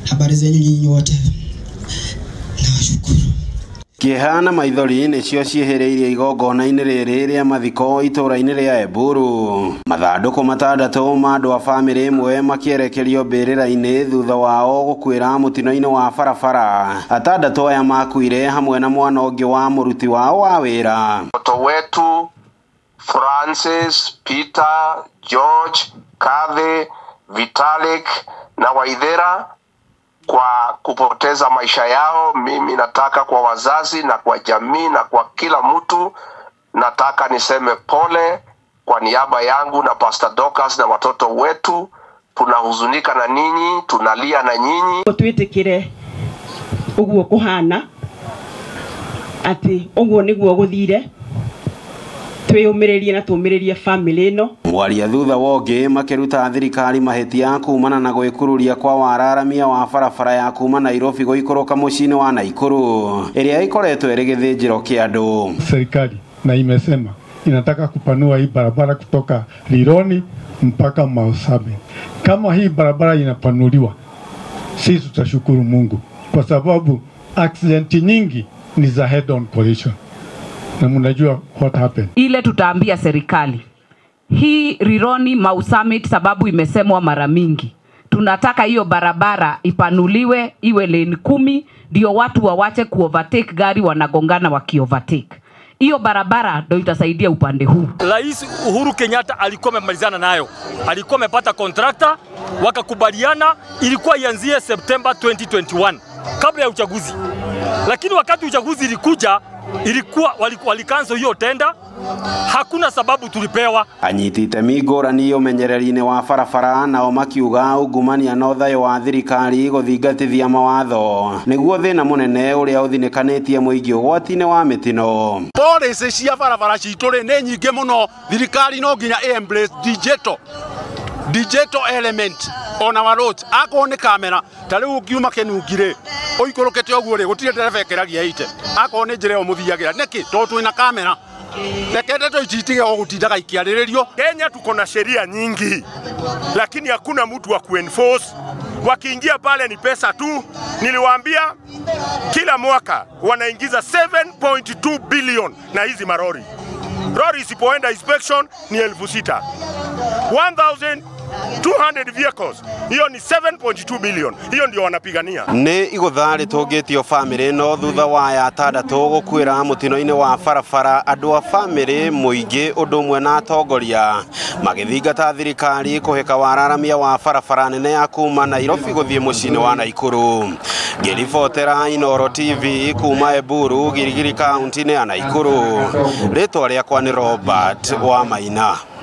Habari zenyu nyinyi wote. Nawashukuru. Kihana maithori nicio ciehereirie igongona-inĩ rĩrĩ rĩa mathiko itũũra-inĩ rĩa Eburu. Mathandũkũ matandatu ma andũ a bamĩrĩ ĩmwe makĩerekerio mbĩrĩra-inĩ thutha wao gũkuĩra mũtino-inĩ wa barabara. Atandatũ aya makuire hamwe na mwana ũngĩ wa mũruti wao wa wĩra. Mtoto wetu Francis, Peter, George, Kathy, Vitalik na Waithera kwa kupoteza maisha yao. Mimi nataka kwa wazazi na kwa jamii na kwa kila mtu nataka niseme pole kwa niaba yangu na Pastor Dorcas na watoto wetu. Tunahuzunika na ninyi, tunalia na nyinyi. Twitikire uguo kuhana ati uguo niguo guthire twiyumiririe na tumiririe family ino. Mwaria thutha wonge makiruta thirikari mahetia kumana na gwikururia kwa wararamia wa barabara ya kuma Nairobi goikoroka mucini wa Naikuru iria ikoretwo iri githĩnjĩro kia andu. Serikali na imesema inataka kupanua hii barabara kutoka Lironi mpaka Mausabit. Kama hii barabara inapanuliwa, sisi tutashukuru Mungu kwa sababu accident nyingi ni za head on collision. Na mnajua what happened. Ile tutaambia serikali hii Lironi Mausabit, sababu imesemwa mara mingi, tunataka hiyo barabara ipanuliwe iwe lane 10 ndio watu wawache kuovertake gari wanagongana wakiovertake. Hiyo barabara ndio itasaidia upande huu. Rais Uhuru Kenyatta alikuwa amemalizana nayo. Alikuwa amepata contractor, wakakubaliana ilikuwa ianzie September 2021 kabla ya uchaguzi. Lakini wakati uchaguzi ilikuja ilikuwa walikaanza hiyo tenda, hakuna sababu tulipewa. Anyitite migorani umenyereri-inĩ wa barabara nao makiuga ungumania na thayo wa thirikari guthingatithia mawatho niguo thina munene uria uthinikanĩtie mũingĩ ũgwati-inĩ wa mitino. Policy cia barabara citũ nĩ nyingĩ mũno, thirikari no nginya embrace digital element on our roads. Akorwo nĩ kamera ta rĩu ũngiuma Kenungire ũikũrũkĩte ũguo rĩ gũtirĩ ndereba ekeragia ite. Akorwo nĩ njĩra ĩyo mũthiagĩra nĩkĩ tondũ twĩna kamera. Lekete tuijitige wa kutindaga ikiarĩrĩrio. Kenya tuko na sheria nyingi lakini hakuna mtu wa kuenforce. Wakiingia pale ni pesa tu. Niliwaambia kila mwaka wanaingiza 7.2 billion na hizi marori. Lori isipoenda inspection ni 6,000. 1,200 vehicles. Hiyo ni 7.2 billion. Hiyo ndio wanapigania. Ni igũtharĩ tũngĩtio famĩlĩ no thutha wa ya atandatũ gũkuĩra mũtino-inĩ wa barabara. Andũ a famĩlĩ mũingĩ ũndũ ũmwe na atongoria magĩthingata thirikari kũhĩka wararamia wa barabara nene ya kuma Nairobi gũthiĩ mũciĩ wa Naikuru. Ngĩribotera Inooro TV kuma Eburu, Girigiri kaunti-inĩ ya Naikuru. Rĩtwa rĩakwa nĩ Robert Wamaina.